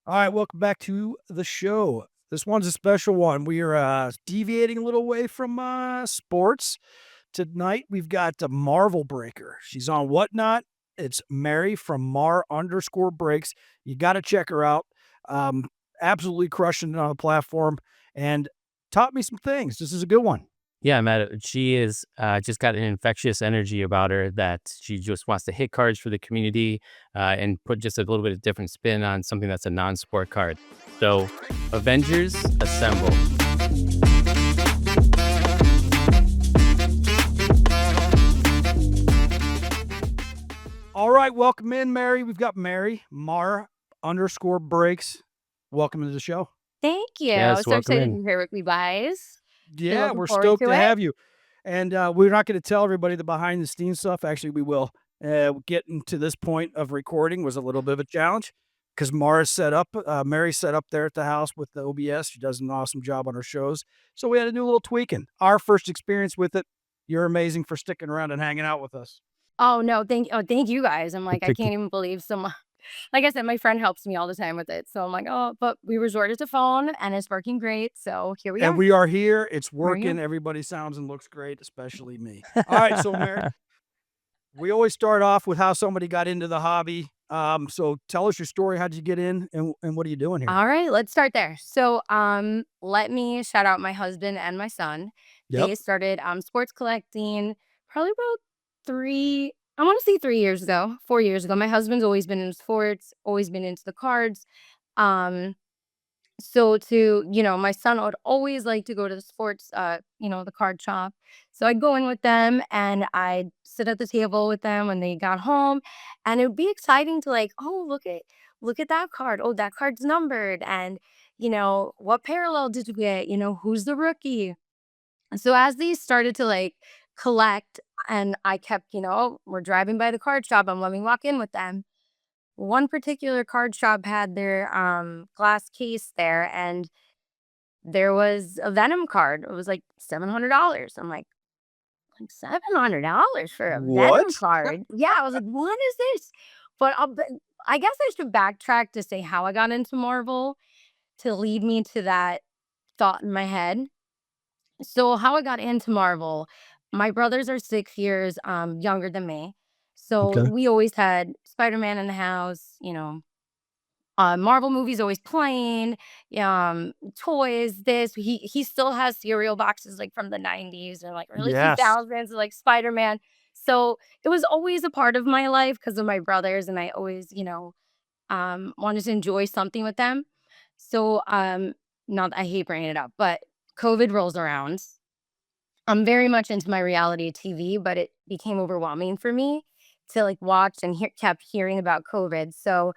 All right, welcome back to the show. This one's a special one. We are deviating a little away from sports. Tonight, we've got a Marvel Breaker. She's on Whatnot. It's Mary from Mar_breaks. You got to check her out. Um, Absolutely crushing it on the platform and taught me some things. This is a good one. Yeah, Matt, she is just got an infectious energy about her that she just wants to hit cards for the community and put just a little bit of different spin on something that's a non-sport card. So, Avengers Assemble. All right, welcome in, Mary. We've got Mary, Mar_breaks. Welcome to the show. Thank you. Yes, So welcome excited to in. be here with you guys. Been Yeah, looking we're forward stoked to to it. have you. And, we're not gonna tell everybody the behind the scenes stuff. Actually, we will. Getting to this point of recording was a little bit of a challenge because Mary set up there at the house with the OBS. She does an awesome job on her shows. So we had to do a little tweaking. Our first experience with it. You're amazing for sticking around and hanging out with us. Oh no, thank you guys. I'm like, I can't even believe some like I said, my friend helps me all the time with it. So I'm like, oh, but we resorted to phone and it's working great. So here we And are. we are here. It's We're here. working. Everybody sounds and looks great, especially me. All right, so Mary, we always start off with how somebody got into the hobby. So tell us your story. How'd you get in and what are you doing here? All right, let's start there. So let me shout out my husband and my son. Yep. They started sports collecting probably about I want to say 3 years ago, 4 years ago. My husband's always been in sports, always been into the cards. Um So my son would always like to go to the sports, the card shop. So I'd go in with them and I'd sit at the table with them when they got home. And it would be exciting to like, oh, look at that card. Oh, that card's numbered. And, what parallel did you get? Who's the rookie? And so as these started to like collect and I kept, we're driving by the card shop, I'm letting me walk in with them. One particular card shop had their glass case there and there was a Venom card. It was like $700. I'm like $700 for a Venom What? card? Yeah, I was like, what is this? But I guess I should backtrack to say how I got into Marvel to lead me to that thought in my head. So how I got into Marvel, my brothers are 6 years younger than me. So Okay. we always had Spider-Man in the house, Marvel movies always playing, toys, this. He still has cereal boxes like from the 90s or like early Yes. 2000s, like Spider-Man. So it was always a part of my life because of my brothers, and I always, wanted to enjoy something with them. So not that I hate bringing it up, but COVID rolls around. I'm very much into my reality TV, but it became overwhelming for me to like watch and kept hearing about COVID. So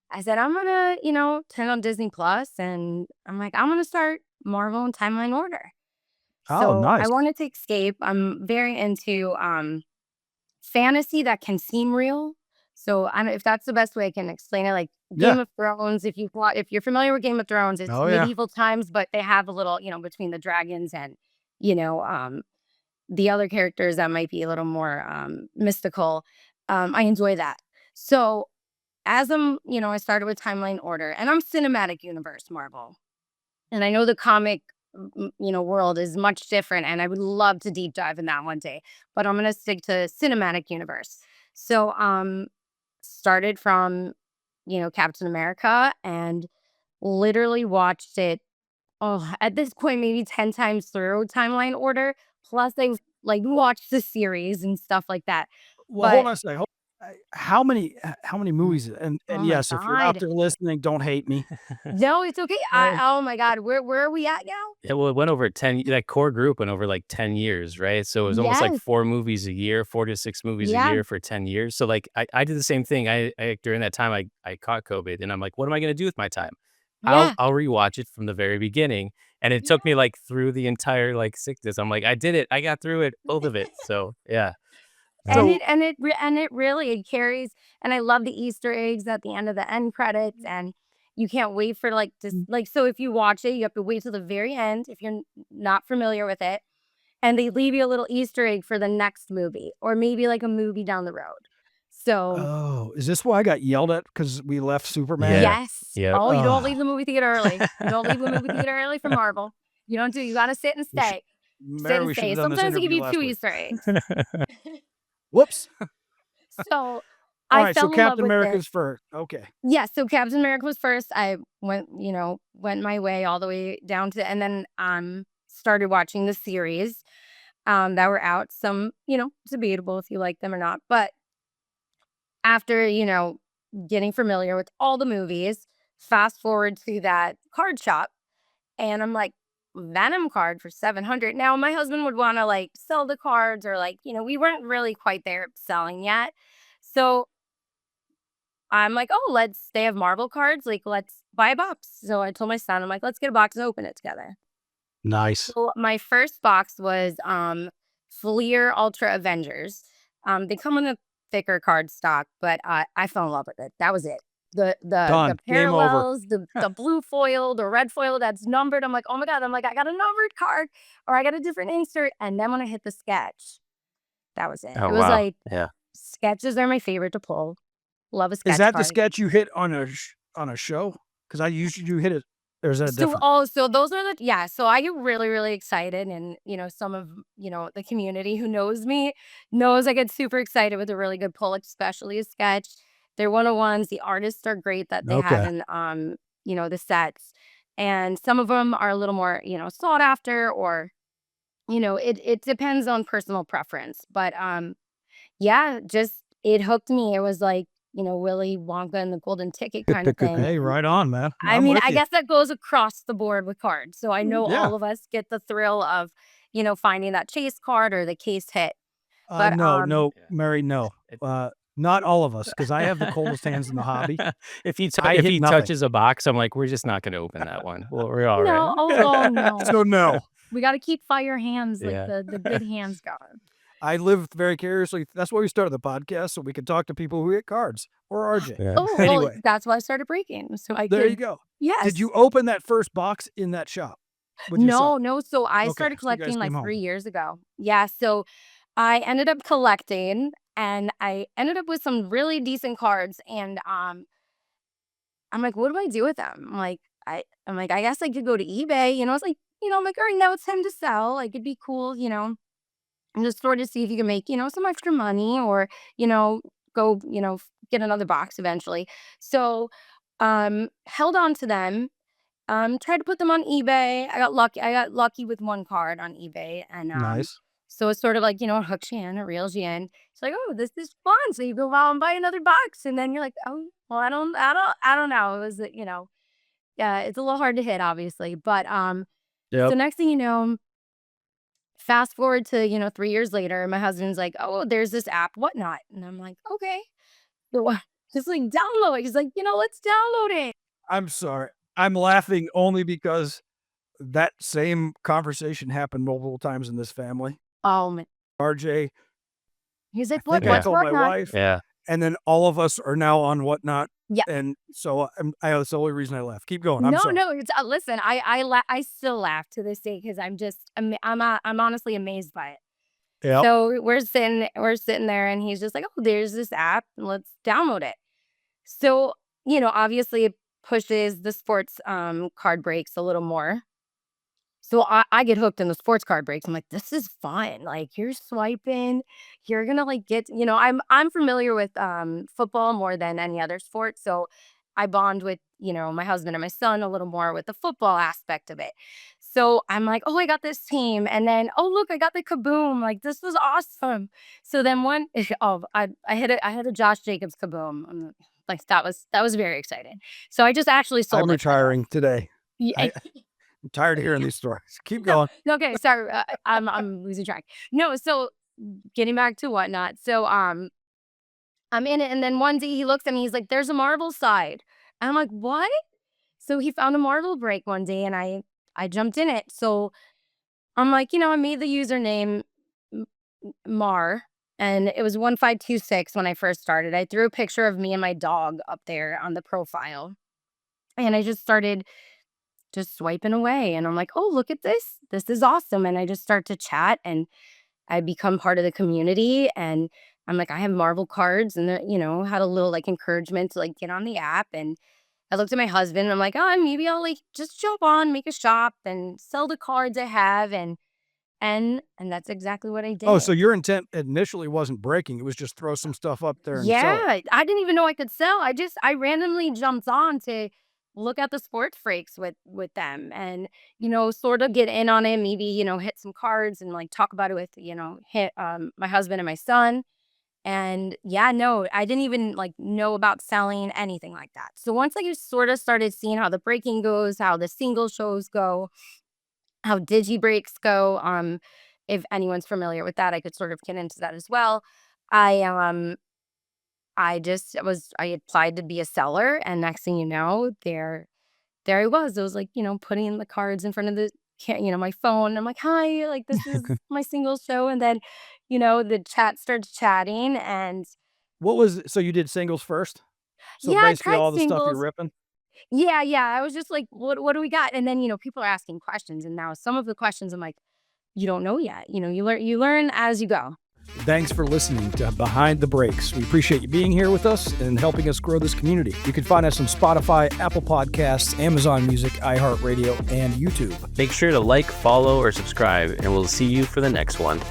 I said, I'm gonna, turn on Disney Plus and I'm like, I'm gonna start Marvel and Timeline Order. Oh, So I nice. wanted to escape. I'm very into fantasy that can seem real. So I don't if that's the best way I can explain it. Like Yeah. Game of Thrones, if you're familiar with Game of Thrones, it's Oh, yeah. medieval times, but they have a little, between the dragons and, you know, um, the other characters that might be a little more mystical. I enjoy that. So as I started with Timeline Order and I'm cinematic universe Marvel. And I know the comic world is much different and I would love to deep dive in that one day, but I'm going to stick to cinematic universe. So started from Captain America and literally watched it at this point maybe 10 times through Timeline Order plus I've like watched the series and stuff like that. Well, hold But on a second. How many movies? And oh my yes, if you're out god. there listening, don't hate me. No, it's okay. Eh, Oh my god, where are we at now? Yeah, well, it went over 10, that core group went over like 10 years, right? So it was almost like Yes. four movies a year, 4 to 6 movies a Yeah. year for 10 years. So like I did the same thing. During that time I caught COVID and I'm like, what am I going to do with my time? Yeah. I'll rewatch it from the very beginning. And it took me like through the entire like sickness. I'm like, I did it. I got through it, both of it. So yeah. And Um, so it really it carries and I love the Easter eggs at the end of the end credits and you can't wait for like this like so if you watch it, you have to wait till the very end if you're not familiar with it. And they leave you a little Easter egg for the next movie or maybe like a movie down the road. So Oh, is this why I got yelled at because we left Superman? Yeah. yes. Yep. Oh, you don't Oh, leave the movie theater early. You don't leave the movie theater early for Marvel. You don't do. You got to sit and we should, stay. Sit Mary, and we should stay. have done this Sometimes they give interview you last 2 week. Easter eggs. Whoops. So All I right, so fell in love Captain with it. America's first. Okay. Yeah, so Captain America was first. I went my way all the way down to, and then started watching the series that were out. Some, debatable if you like them or not. But after, getting familiar with all the movies, fast forward to that card shop, and I'm like, Venom card for 700. Now, my husband would want to like sell the cards, or like, we weren't really quite there selling yet. So I'm like, oh, they have Marvel cards. Like, let's buy a box. So I told my son, I'm like, let's get a box and open it together. Nice. So my first box was Fleer Ultra Avengers. They come in a thicker card stock, but I fell in love with it. That was it. The Done. Game over. parallels, the blue foil, the red foil that's numbered. I'm like, oh my God. I'm like, I got a numbered card, or I got a different insert. And then when I hit the sketch, that was it. Oh, It was wow. like, Yeah. sketches are my favorite to pull. Love a Is sketch that the card. sketch you hit on a show? Because I usually do hit it. Or is that different? So those are so I get really, really excited, and some of the community who knows me knows I get super excited with a really good pull, especially a sketch. They're 101s. The artists are great that they have Okay. in the sets. And some of them are a little more, sought after, or it depends on personal preference. But yeah, just it hooked me. It was like, Willy Wonka and the Golden Ticket kind of thing. Hey, right on, man. I I'm mean, with I you. guess that goes across the board with cards. So I know Yeah. all of us get the thrill of, finding that chase card or the case hit. But No, Yeah. Mary, no. It- Not all of us, because I have the coldest hands in the hobby. if he I if hit he nothing. touches a box, I'm like, we're just not going to open that one. Well, we're all right. no, oh no. So no. We got to keep fire hands, like Yeah. the good hands going. I live vicariously. That's why we started the podcast, so we could talk to people who hit cards, or RJ. Yeah. Oh, well, Anyway, that's why I started breaking. So I there you could, go. yes. Did you open that first box in that shop with your son? No. So I Okay, started so you guys collecting like came 3 home. years ago. Yeah. So I ended up collecting, and I ended up with some really decent cards. And I'm like, what do I do with them? I'm like, I guess I could go to eBay. It's like, I'm like, all right, now it's time to sell. Like, it'd be cool, and just sort of see if you can make, some extra money, or, go, get another box eventually. So, held on to them. Tried to put them on eBay. I got lucky with one card on eBay, and Nice. so it's sort of like, it hooks you in, it reels you in. It's like, oh, this is fun. So you go out and buy another box, and then you're like, oh, well, I don't know. It was, yeah, it's a little hard to hit, obviously, but so Yep. next thing you know, fast forward to 3 years later, my husband's like, oh, there's this app, Whatnot, and I'm like, okay, so just like download it. He's like, let's download it. I'm sorry. I'm laughing only because that same conversation happened multiple times in this family. Man. RJ, He's I like, think I what's told my Whatnot? wife, Yeah. and then all of us are now on Whatnot. Yeah. And so that's the only reason I left. Keep going. I'm sorry. No. It's, listen, I still laugh to this day because I'm honestly amazed by it. Yep. So we're sitting there, and he's just like, oh, there's this app, and let's download it. So obviously it pushes the sports card breaks a little more. So I get hooked in the sports card breaks. I'm like, this is fun. Like, you're swiping, you're gonna like get, I'm familiar with football more than any other sport. So I bond with, my husband and my son a little more with the football aspect of it. So I'm like, oh, I got this team. And then, oh, look, I got the kaboom. Like, this was awesome. So then I hit a Josh Jacobs kaboom. Like, that was very exciting. So I just actually sold I'm it. retiring today. Yeah. I'm tired of hearing these stories. Keep No, going. okay, sorry, I'm losing track. No, so getting back to Whatnot. So I'm in it, and then one day he looks at me. He's like, "There's a Marvel side." And I'm like, "What?" So he found a Marvel break one day, and I jumped in it. So I'm like, I made the username M- Mar, and it was 1526 when I first started. I threw a picture of me and my dog up there on the profile, and I just started just swiping away, and I'm like, oh, look at this, this is awesome. And I just start to chat, and I become part of the community, and I'm like, I have Marvel cards, and had a little like encouragement to like get on the app. And I looked at my husband and I'm like, oh, maybe I'll like just jump on, make a shop and sell the cards I have. And that's exactly what I Oh, so did. your intent initially wasn't breaking, it was just throw some stuff up there and sell it. Yeah, I didn't even know I could sell. I randomly jumped on to look at the sports freaks with them, and sort of get in on it, maybe, hit some cards and like talk about it with, hit my husband and my son. And yeah, no, I didn't even like know about selling anything like that. So once I just sort of started seeing how the breaking goes, how the single shows go, how digi breaks go, if anyone's familiar with that, I could sort of get into that as well. I I applied to be a seller, and next thing you know, there I was. I was like, putting the cards in front of my phone. I'm like, "Hi, like this is my single show." And then, the chat starts chatting, and So you did singles first? So yeah, I basically tried all the stuff you're singles. ripping? Yeah, yeah. I was just like, what do we got? And then, people are asking questions, and now some of the questions I'm like, you don't know yet. You learn as you go. Thanks for listening to Behind the Breaks. We appreciate you being here with us and helping us grow this community. You can find us on Spotify, Apple Podcasts, Amazon Music, iHeartRadio, and YouTube. Make sure to like, follow, or subscribe, and we'll see you for the next one.